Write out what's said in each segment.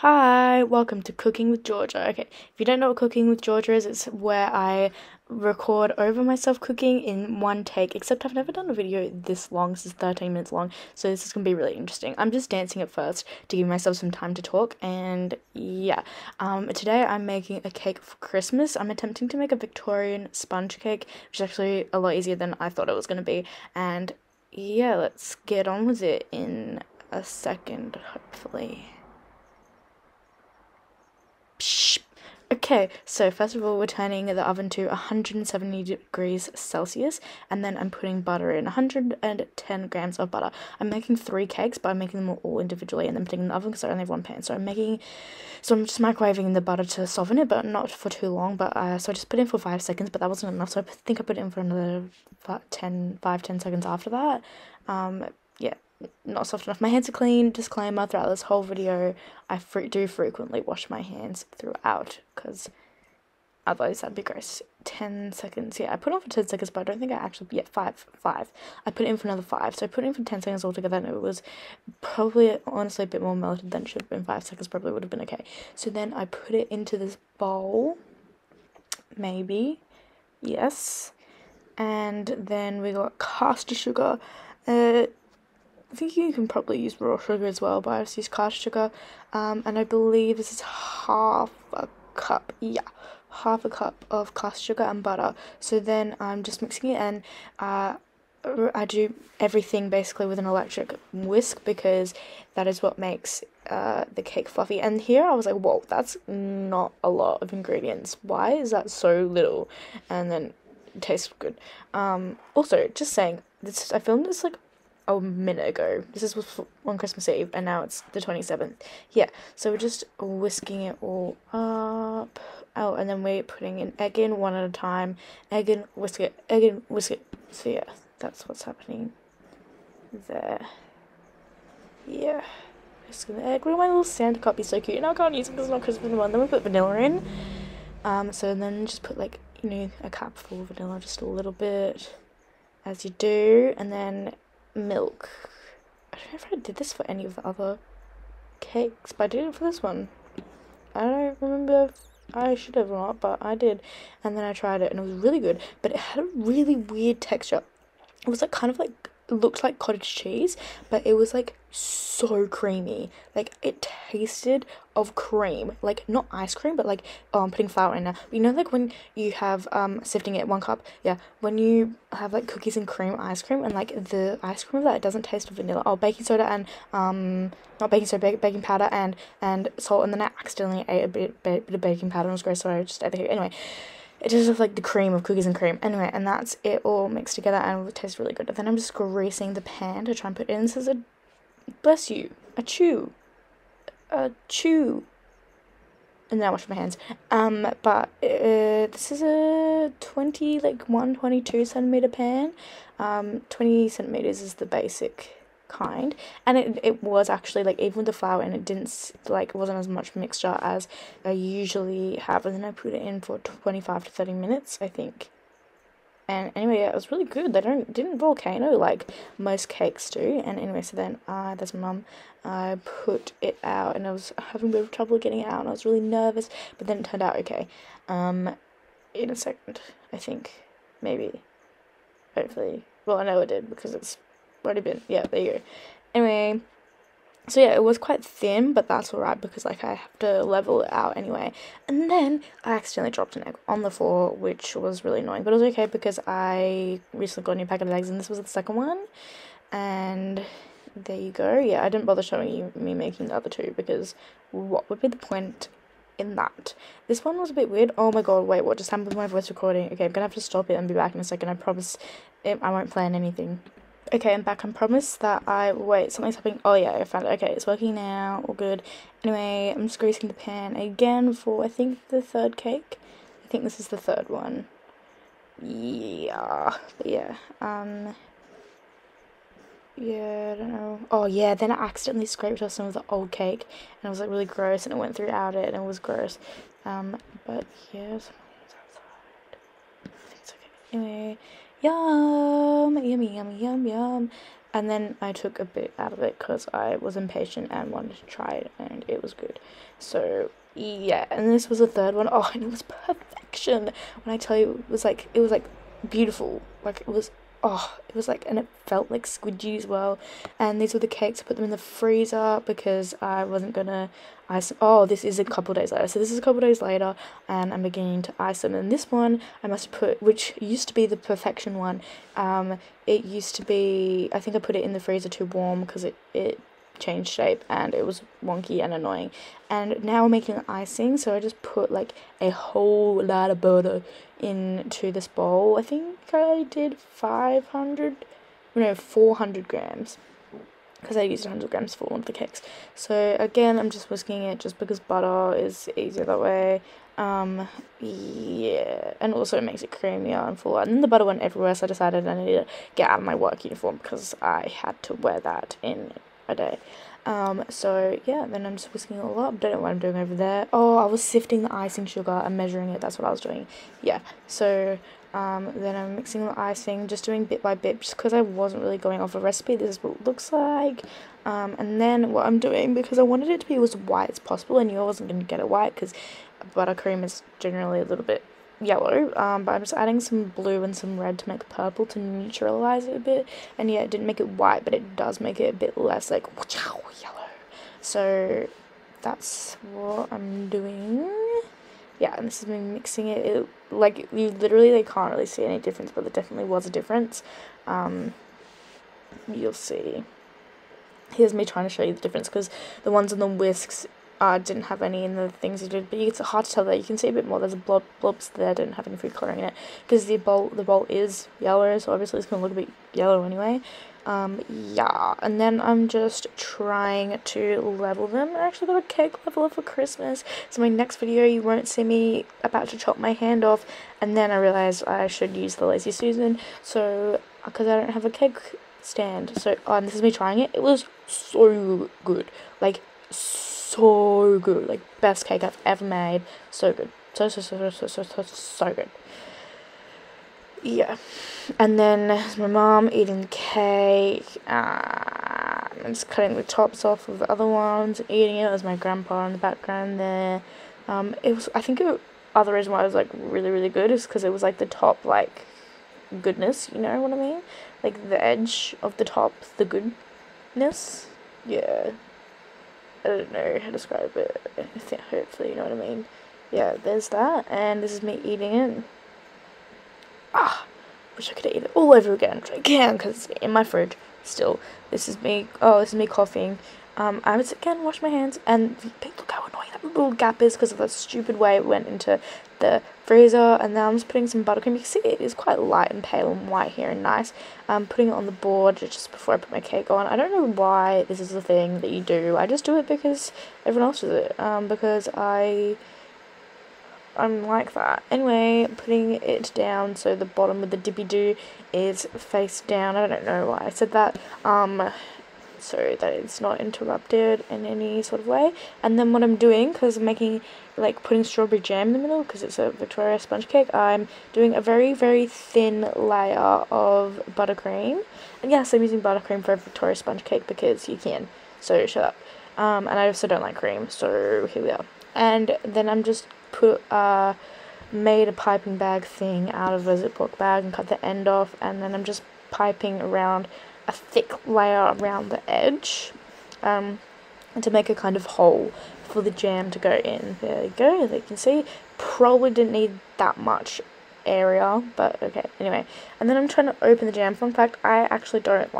Hi, welcome to Cooking with Georgia. Okay, if you don't know what Cooking with Georgia is, it's where I record over myself cooking in one take, except I've never done a video this long. This is 13 minutes long, so this is going to be really interesting. I'm just dancing at first to give myself some time to talk, and yeah. Today I'm making a cake for Christmas. I'm attempting to make a Victorian sponge cake, which is actually a lot easier than I thought it was going to be, and yeah, let's get on with it in a second, hopefully. Okay, so first of all, we're turning the oven to 170 degrees Celsius, and then I'm putting butter in, 110 grams of butter. I'm making 3 cakes, but I'm making them all individually and then putting them in the oven because I only have one pan. So I'm just microwaving the butter to soften it, but not for too long. But so I just put it in for 5 seconds, but that wasn't enough. So I think I put it in for another 10 seconds after that. Yeah, not soft enough. My hands are clean. Disclaimer: throughout this whole video, I do frequently wash my hands throughout because otherwise that'd be gross. 10 seconds. Yeah, I put it on for 10 seconds, but I don't think I actually. Yeah, five. I put it in for another 5. So I put it in for 10 seconds altogether, and it was probably honestly a bit more melted than it should have been. 5 seconds probably would have been okay. So then I put it into this bowl. Maybe. Yes. And then we got caster sugar. I think you can probably use raw sugar as well, but I just use caster sugar. And I believe this is half a cup. Yeah, half a cup of caster sugar and butter. So then I'm just mixing it, and I do everything basically with an electric whisk because that is what makes the cake fluffy. And here I was like, whoa, that's not a lot of ingredients. Why is that so little? And then it tastes good. Also, just saying, I filmed this like a minute ago. This was on Christmas Eve, and now it's the 27th. Yeah, so we're just whisking it all up. Oh, and then we're putting an egg in one at a time. Egg in, whisk it, egg in, whisk it. So yeah, that's what's happening there. Yeah. Whisking the egg. Look at my little Santa cup. He's so cute. And I can't use it because it's not Christmas one. Then we put vanilla in. So then just put like, a cup full of vanilla, just a little bit, as you do, and then milk. I don't know if I did this for any of the other cakes, but I did it for this one. I don't remember if I should have or not, but I did. And then I tried it and it was really good, but it had a really weird texture. It was like kind of like, it looked like cottage cheese, but it was like so creamy. Like it tasted of cream, like not ice cream, but like, oh, I'm putting flour in now. Like when you have sifting it 1 cup, yeah, when you have like cookies and cream ice cream, and like the ice cream of that, it doesn't taste of vanilla. Oh, baking soda and not baking soda, baking powder and salt, and then I accidentally ate a bit of baking powder and it was gross, so I just ate it. Anyway, it just looks like the cream of cookies and cream. Anyway, and that's it all mixed together and it tastes really good. And then I'm just greasing the pan to try and put it in. This is a, bless you, a chew. And then I wash my hands. But this is a 22 centimeter pan. 20 centimeters is the basic kind, and it was actually like, even with the flour, and it didn't like, it wasn't as much mixture as I usually have, and then I put it in for 25 to 30 minutes, I think. And anyway, yeah, it was really good. They didn't volcano like most cakes do. And anyway, so then that's my mum. I put it out, and I was having a bit of trouble getting it out, and I was really nervous, but then it turned out okay. In a second, I think, maybe, hopefully. Well, I know it did because it's already been. Yeah, there you go. Anyway. So yeah, it was quite thin, but that's alright because like I have to level it out anyway. And then I accidentally dropped an egg on the floor, which was really annoying, but it was okay because I recently got a new packet of eggs, and this was the second one. And there you go. Yeah, I didn't bother showing you me making the other two because what would be the point in that? This one was a bit weird. Oh my god, wait, what just happened with my voice recording? Okay, I'm gonna have to stop it and be back in a second. I promise I won't plan anything. Okay, I'm back. I promise that wait, something's happening. Oh yeah, I found it. Okay, it's working now. All good. Anyway, I'm just greasing the pan again for, I think, the third cake. I think this is the third one. Yeah. But yeah. Yeah, I don't know. Oh yeah, then I accidentally scraped off some of the old cake, and it was like really gross, and it went throughout it, and it was gross. But yeah, someone's outside. I think it's okay. Anyway, yum, yummy, yummy, yum, yum. And then I took a bit out of it because I was impatient and wanted to try it, and it was good. So yeah, and this was the third one. Oh, and it was perfection. When I tell you, it was like beautiful. Like it was like, and it felt like squidgy as well. And these were the cakes. I put them in the freezer because I wasn't gonna ice. Oh, this is a couple days later. So this is a couple days later, and I'm beginning to ice them. And this one I must put, which used to be the perfection one. It used to be. I think I put it in the freezer too warm because it changed shape and it was wonky and annoying. And now I'm making icing, so I just put like a whole lot of butter into this bowl. I think I did 400 grams, because I used 100 grams for one of the cakes. So again, I'm just whisking it just because butter is easier that way. Yeah, and also it makes it creamier and fuller. And then the butter went everywhere, so I decided I needed to get out of my work uniform because I had to wear that in a day. So yeah, then I'm just whisking it all up. Don't know what I'm doing over there. Oh, I was sifting the icing sugar and measuring it. That's what I was doing. Yeah, so then I'm mixing the icing, just doing bit by bit, just because I wasn't really going off a recipe. This is what it looks like. And then what I'm doing, because I wanted it to be as white as possible, I knew I wasn't going to get it white because buttercream is generally a little bit yellow, but I'm just adding some blue and some red to make purple to neutralize it a bit. And yeah, it didn't make it white, but it does make it a bit less like yellow. So that's what I'm doing. Yeah, and this is me mixing it. Like, you literally, they can't really see any difference, but there definitely was a difference. You'll see. Here's me trying to show you the difference, because the ones in the whisks didn't have any in the things you did, but it's hard to tell that. You can see a bit more. There's a blobs there, didn't have any food coloring in it, because the bowl is yellow, so obviously it's going to look a bit yellow anyway. Yeah, and then I'm just trying to level them. I actually got a cake leveler for Christmas, so my next video you won't see me about to chop my hand off. And then I realized I should use the Lazy Susan, so because I don't have a cake stand. So this is me trying it. It was so good, like so good, like best cake I've ever made. So good, so good. Yeah, and then my mom eating the cake, and just cutting the tops off of the other ones and eating it. It was my grandpa in the background there. Other reason why it was like really good is because it was like the top, like, goodness, you know what I mean, like the edge of the top, the goodness. Yeah, I don't know how to describe it. I think hopefully you know what I mean. Yeah, there's that, and this is me eating it. Wish I could eat it all over again, which I can because it's in my fridge still. This is me coughing. I would again wash my hands, and look how annoying that little gap is because of that stupid way it went into the freezer. And now I'm just putting some buttercream. You can see it is quite light and pale and white here and nice. Putting it on the board just before I put my cake on. I don't know why this is a thing that you do. I just do it because everyone else does it. Because I'm like that. Anyway, putting it down so the bottom of the dippy doo is face down. I don't know why I said that. So that it's not interrupted in any sort of way. And then what I'm doing, because I'm making, like, putting strawberry jam in the middle, because it's a Victoria sponge cake, I'm doing a very thin layer of buttercream. And yes, I'm using buttercream for a Victoria sponge cake because you can. So shut up. And I also don't like cream, so here we are. And then I'm just made a piping bag thing out of a Ziploc bag and cut the end off, and then I'm just piping around a thick layer around the edge to make a kind of hole for the jam to go in. There you go, as you can see. Probably didn't need that much area, but okay, anyway. And then I'm trying to open the jam. Fun fact, I actually don't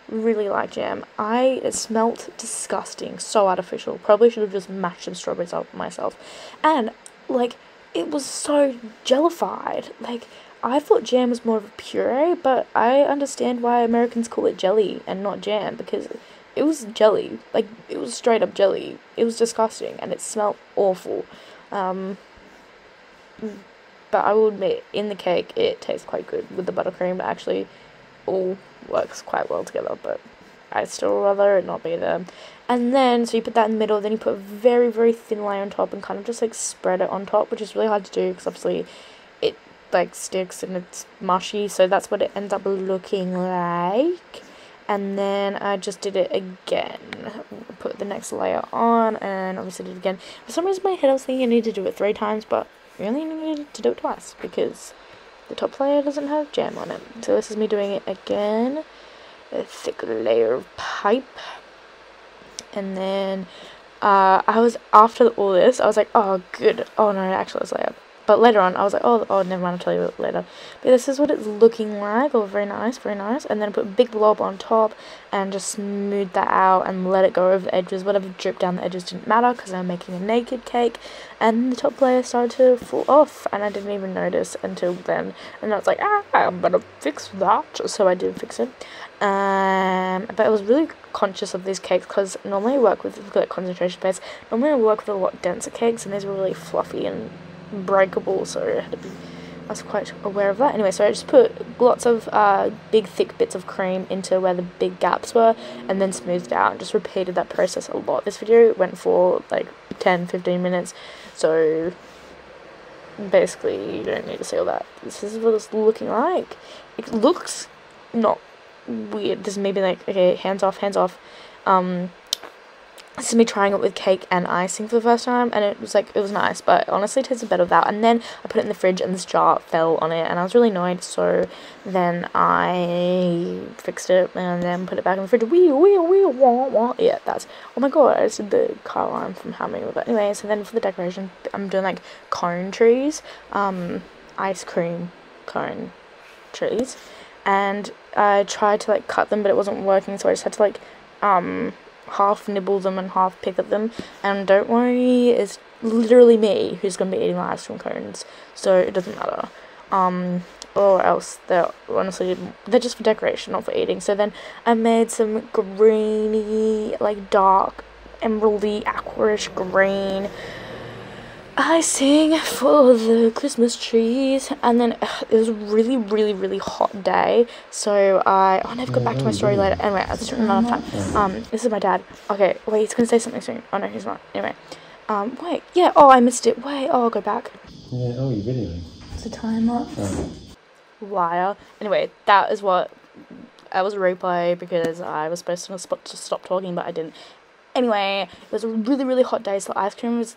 really like jam. It smelt disgusting, so artificial. Probably should have just mashed some strawberries up myself. And, like, it was so jellified. Like, I thought jam was more of a puree, but I understand why Americans call it jelly and not jam, because it was jelly. Like, it was straight up jelly. It was disgusting, and it smelled awful. But I will admit, in the cake, it tastes quite good with the buttercream. Actually, all works quite well together, but I'd still rather it not be there. And then, so you put that in the middle, then you put a very thin layer on top and kind of just, like, spread it on top, which is really hard to do, because obviously it, like, sticks and it's mushy, so that's what it ends up looking like. and then I just did it again. Put the next layer on, and obviously did it again. For some reason, in my head I was thinking I need to do it 3 times, but I really needed to do it twice because the top layer doesn't have jam on it. So this is me doing it again. A thick layer of pipe, and then I was, after all this, I was like, oh good, oh no, actually it's layer. But later on, I was like, oh, never mind, I'll tell you later. But this is what it's looking like. Oh, very nice, very nice. And then put a big blob on top and just smooth that out and let it go over the edges. Whatever dripped down the edges didn't matter because I'm making a naked cake. And the top layer started to fall off, and I didn't even notice until then. And I was like, I'm gonna fix that. So I did fix it. But I was really conscious of these cakes because normally I work with like concentration paste. Normally I work with a lot denser cakes, and these were really fluffy and breakable, so I was quite aware of that. Anyway, so I just put lots of big thick bits of cream into where the big gaps were, and then smoothed out, and just repeated that process a lot. This video went for like 10-15 minutes, so basically you don't need to see all that. This is what it's looking like. It looks not weird. This is maybe like, okay, hands off. This is me trying it with cake and icing for the first time, and it was nice, but honestly it tasted better without. And then I put it in the fridge and this jar fell on it, and I was really annoyed, so then I fixed it and then put it back in the fridge. Yeah, that's, oh my god, I just did the car alarm from how many. But anyways, and then for the decoration, I'm doing like cone trees, ice cream cone trees, and I tried to like cut them, but it wasn't working, so I just had to like half nibble them and half pick at them. And don't worry, it's literally me who's gonna be eating the ice cream cones, so it doesn't matter. Or else they're just for decoration, not for eating. So then I made some greeny, like dark emeraldy aquarish green icing for the Christmas trees. And then it was a really hot day, so I'll never go back to my story later. Anyway, I just don't remember time. This is my dad. Okay, wait, he's gonna say something soon. Oh no, he's not. Anyway, wait, yeah, oh, I missed it. Wait, oh, I'll go back. Yeah, oh, you're videoing. It's a timer. Liar. Anyway, that was a replay because I was supposed to stop talking, but I didn't. Anyway, it was a really hot day, so the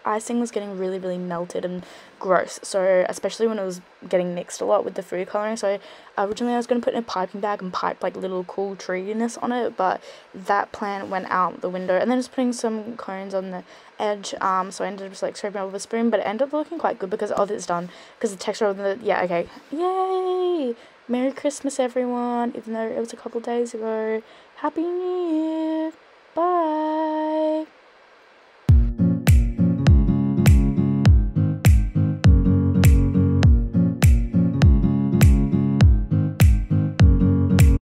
icing was getting really melted and gross. So especially when it was getting mixed a lot with the food coloring. So originally I was going to put it in a piping bag and pipe like little cool treeness on it, but that plan went out the window. And then just putting some cones on the edge. So I ended up just like scraping it with a spoon, but it ended up looking quite good because it's done. Because the texture of the, yeah, okay, yay! Merry Christmas, everyone! Even though it was a couple days ago. Happy New Year!